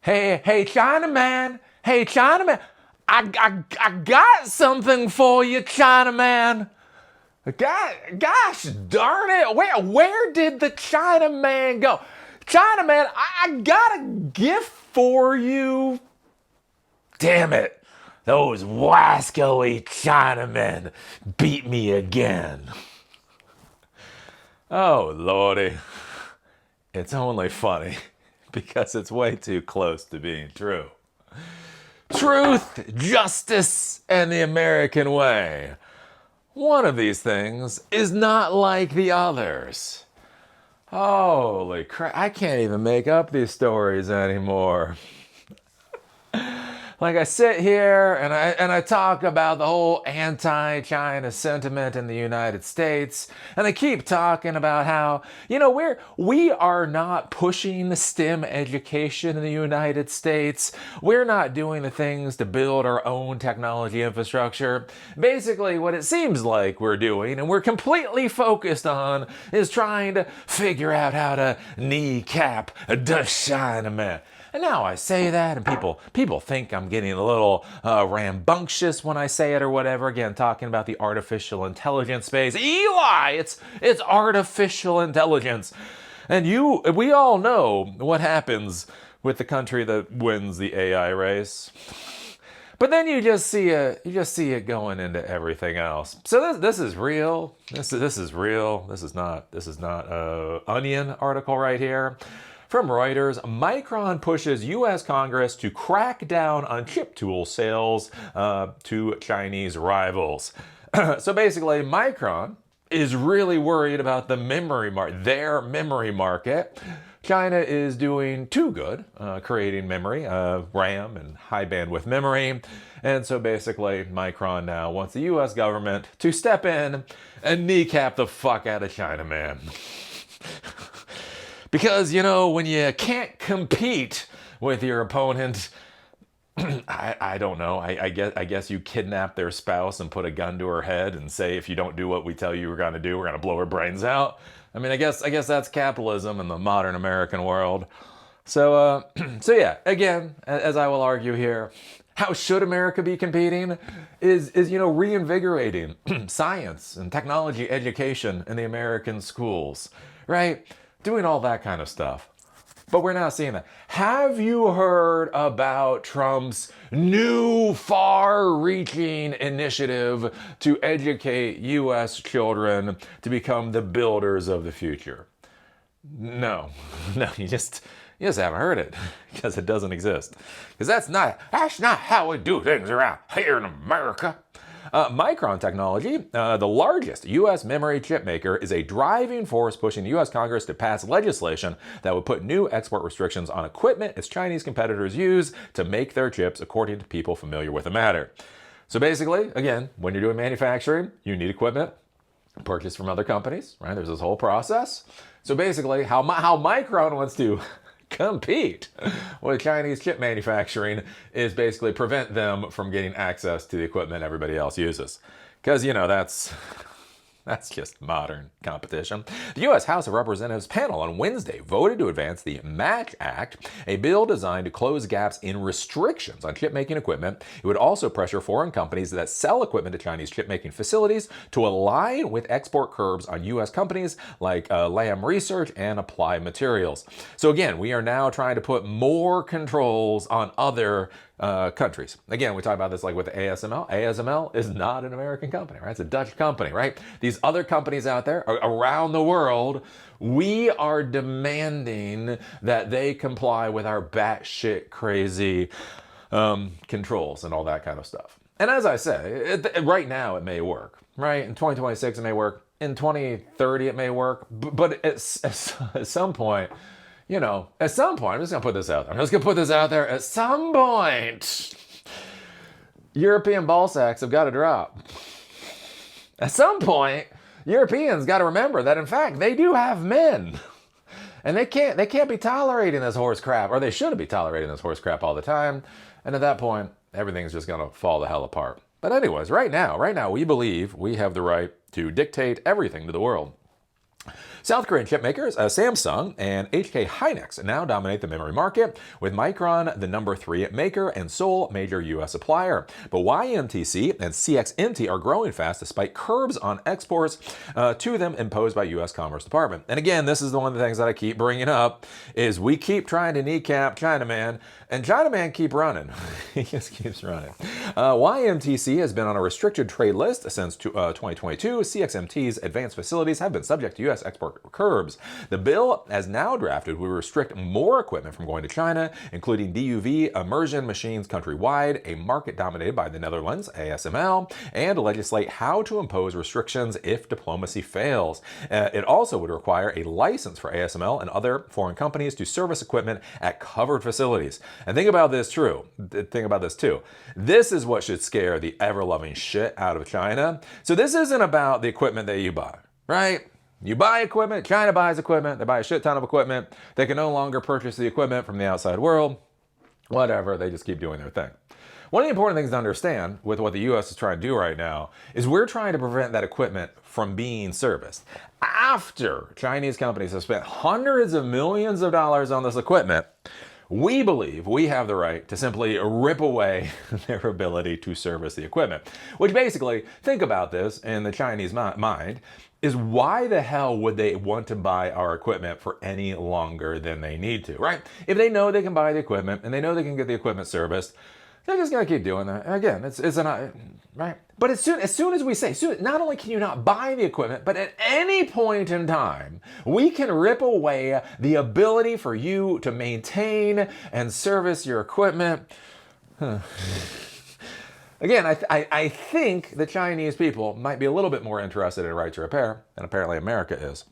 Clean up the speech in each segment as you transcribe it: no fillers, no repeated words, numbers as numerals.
Hey, Chinaman. Hey, Chinaman. I got something for you, Chinaman. Gosh darn it. Where did the Chinaman go? Chinaman, I got a gift for you. Damn it. Those wascally Chinamen beat me again. Oh, Lordy. It's only funny because it's way too close to being true. Truth, justice, and the American way. One of these things is not like the others. Holy crap, I can't even make up these stories anymore. Like I sit here and I talk about the whole anti-China sentiment in the United States, and I keep talking about how, we are not pushing STEM education in the United States. We're not doing the things to build our own technology infrastructure. Basically, what it seems like we're doing, and we're completely focused on, is trying to figure out how to kneecap the Chinaman. And now I say that, and people think I'm getting a little rambunctious when I say it or whatever. Again, talking about the artificial intelligence space. Eli, it's artificial intelligence, and we all know what happens with the country that wins the AI race. But then you just see it going into everything else. So this is real. This is real. This is not a Onion article right here. From Reuters, Micron pushes U.S. Congress to crack down on chip tool sales to Chinese rivals. So basically, Micron is really worried about their memory market. China is doing too good creating memory, RAM and high bandwidth memory. And so basically, Micron now wants the U.S. government to step in and kneecap the fuck out of China, man. Because, when you can't compete with your opponent, I don't know. I guess you kidnap their spouse and put a gun to her head and say, if you don't do what we tell you we're going to do, we're going to blow her brains out. I mean, I guess that's capitalism in the modern American world. So yeah, again, as I will argue here, how should America be competing is reinvigorating science and technology education in the American schools, right? Doing all that kind of stuff. But we're not seeing that. Have you heard about Trump's new far-reaching initiative to educate U.S. children to become the builders of the future? No, you just haven't heard it because it doesn't exist. Because that's not how we do things around here in America. Micron Technology, the largest U.S. memory chip maker, is a driving force pushing the U.S. Congress to pass legislation that would put new export restrictions on equipment its Chinese competitors use to make their chips, according to people familiar with the matter. So basically, again, when you're doing manufacturing, you need equipment purchased from other companies, right? There's this whole process. So basically, how Micron wants to compete with Chinese chip manufacturing is basically prevent them from getting access to the equipment everybody else uses. Because, that's just modern competition. The U.S. House of Representatives panel on Wednesday voted to advance the Match Act, a bill designed to close gaps in restrictions on chip-making equipment. It would also pressure foreign companies that sell equipment to Chinese chip-making facilities to align with export curbs on U.S. companies like Lam Research and Applied Materials. So again, we are now trying to put more controls on other countries. Again, we talk about this like with ASML. ASML is not an American company, right? It's a Dutch company, right? These other companies out there around the world, we are demanding that they comply with our batshit crazy controls and all that kind of stuff. And as I say, right now it may work, right? In 2026 it may work. In 2030 it may work. But at some point, at some point, I'm just going to put this out there. At some point, European ball sacks have got to drop. At some point, Europeans got to remember that, in fact, they do have men. And they can't be tolerating this horse crap, or they shouldn't be tolerating this horse crap all the time. And at that point, everything's just going to fall the hell apart. But anyways, right now, we believe we have the right to dictate everything to the world. South Korean chip makers Samsung and HK Hynix now dominate the memory market, with Micron the number 3 maker and sole major U.S. supplier. But YMTC and CXMT are growing fast despite curbs on exports to them imposed by U.S. Commerce Department. And again, this is one of the things that I keep bringing up, is we keep trying to kneecap Chinaman, and Chinaman keep running. He just keeps running. YMTC has been on a restricted trade list since 2022. CXMT's advanced facilities have been subject to U.S. export curbs. The bill, as now drafted, will restrict more equipment from going to China, including DUV immersion machines countrywide, a market dominated by the Netherlands, ASML, and legislate how to impose restrictions if diplomacy fails. It also would require a license for ASML and other foreign companies to service equipment at covered facilities. And think about this too. This is what should scare the ever-loving shit out of China. So this isn't about the equipment that you buy, right? You buy equipment, China buys equipment, they buy a shit ton of equipment, they can no longer purchase the equipment from the outside world, whatever, they just keep doing their thing. One of the important things to understand with what the U.S. is trying to do right now is we're trying to prevent that equipment from being serviced. After Chinese companies have spent hundreds of millions of dollars on this equipment, we believe we have the right to simply rip away their ability to service the equipment. Which basically, think about this in the Chinese mind, is why the hell would they want to buy our equipment for any longer than they need to, right? If they know they can buy the equipment and they know they can get the equipment serviced, they're just gonna keep doing that. And again, right? But as soon as we say, not only can you not buy the equipment, but at any point in time, we can rip away the ability for you to maintain and service your equipment. Again, I think the Chinese people might be a little bit more interested in right to repair than apparently America is.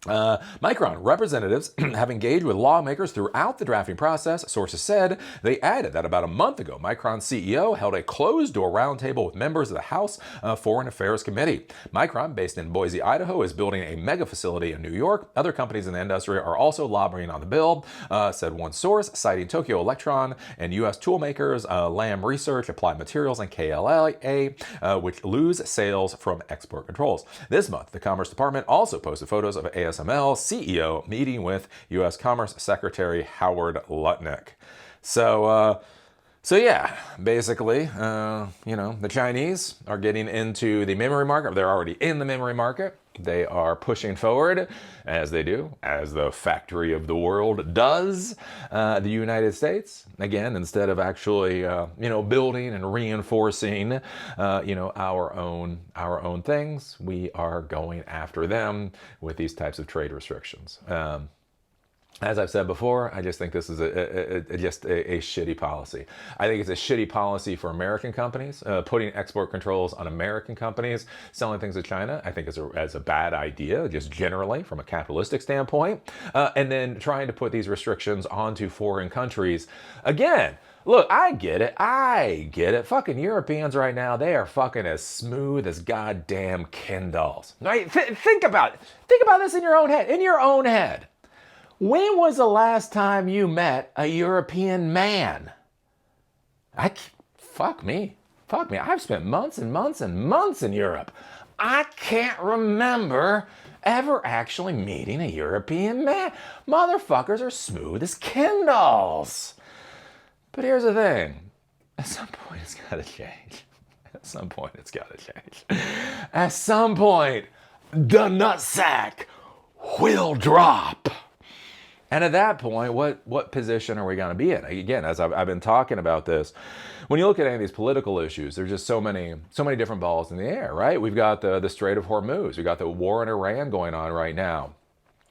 Micron representatives have engaged with lawmakers throughout the drafting process. Sources said they added that about a month ago, Micron's CEO held a closed-door roundtable with members of the House Foreign Affairs Committee. Micron, based in Boise, Idaho, is building a mega facility in New York. Other companies in the industry are also lobbying on the bill, said one source, citing Tokyo Electron and U.S. toolmakers Lam Research, Applied Materials, and KLA, which lose sales from export controls. This month, the Commerce Department also posted photos of ASML CEO meeting with U.S. Commerce Secretary Howard Lutnick. So yeah, basically, the Chinese are getting into the memory market. They're already in the memory market. They are pushing forward, as they do, as the factory of the world does. The United States, again, instead of actually, building and reinforcing, our own things, we are going after them with these types of trade restrictions. As I've said before, I just think this is just a shitty policy. I think it's a shitty policy for American companies, putting export controls on American companies, selling things to China. I think is a bad idea, just generally from a capitalistic standpoint. And then trying to put these restrictions onto foreign countries. Again, look, I get it. Fucking Europeans right now, they are fucking as smooth as goddamn Ken dolls. Right? Think about it. Think about this in your own head. When was the last time you met a European man? Fuck me. I've spent months and months and months in Europe. I can't remember ever actually meeting a European man. Motherfuckers are smooth as Ken dolls. But here's the thing. At some point, it's got to change. At some point, the nutsack will drop. And at that point, what position are we going to be in? Again, as I've been talking about this, when you look at any of these political issues, there's just so many different balls in the air, right? We've got the Strait of Hormuz. We've got the war in Iran going on right now,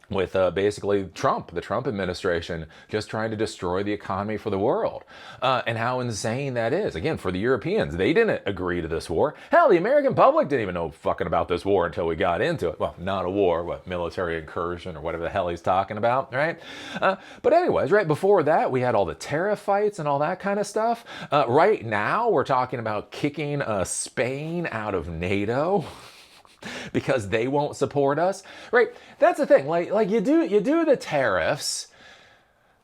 with basically the Trump administration just trying to destroy the economy for the world. And how insane that is. Again, for the Europeans, they didn't agree to this war. Hell, the American public didn't even know fucking about this war until we got into it. Well, not a war, but military incursion or whatever the hell he's talking about, right? But anyways, right before that, we had all the tariff fights and all that kind of stuff. Right now, we're talking about kicking Spain out of NATO. Because they won't support us, right? That's the thing. Like you do the tariffs,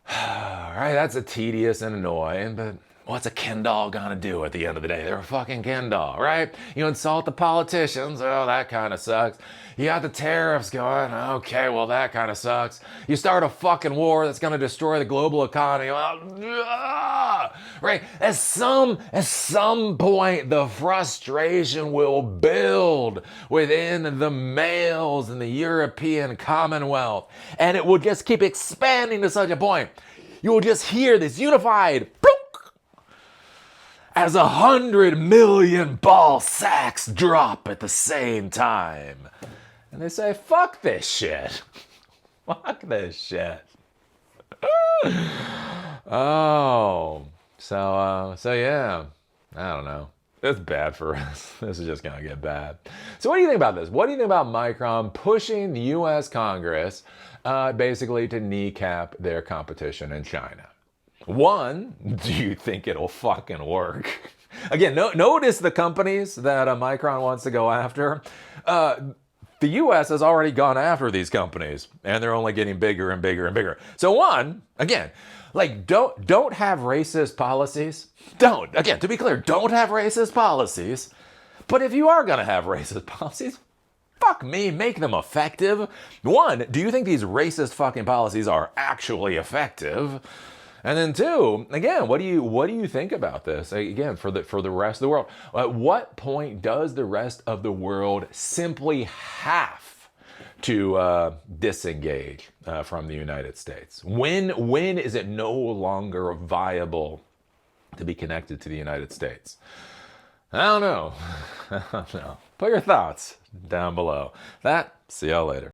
right? That's a tedious and annoying, but what's a Ken doll gonna do at the end of the day? They're a fucking Ken doll, right? You insult the politicians, oh, that kind of sucks. You got the tariffs going, okay, well, that kind of sucks. You start a fucking war that's gonna destroy the global economy, well, right? At some point, the frustration will build within the males in the European Commonwealth, and it will just keep expanding to such a point. You will just hear this unified as 100 million ball sacks drop at the same time. And they say, fuck this shit. Fuck this shit. Oh, so yeah, I don't know. It's bad for us. This is just gonna get bad. So what do you think about this? What do you think about Micron pushing the US Congress basically to kneecap their competition in China? One, do you think it'll fucking work? Again, notice the companies that Micron wants to go after. The US has already gone after these companies, and they're only getting bigger and bigger and bigger. So one, again, like don't have racist policies. Don't. Again, to be clear, don't have racist policies. But if you are gonna have racist policies, fuck me, make them effective. One, do you think these racist fucking policies are actually effective? And then two, again, what do you think about this? Again, for the rest of the world, at what point does the rest of the world simply have to disengage from the United States? When is it no longer viable to be connected to the United States? I don't know. I don't know. Put your thoughts down below. See y'all later.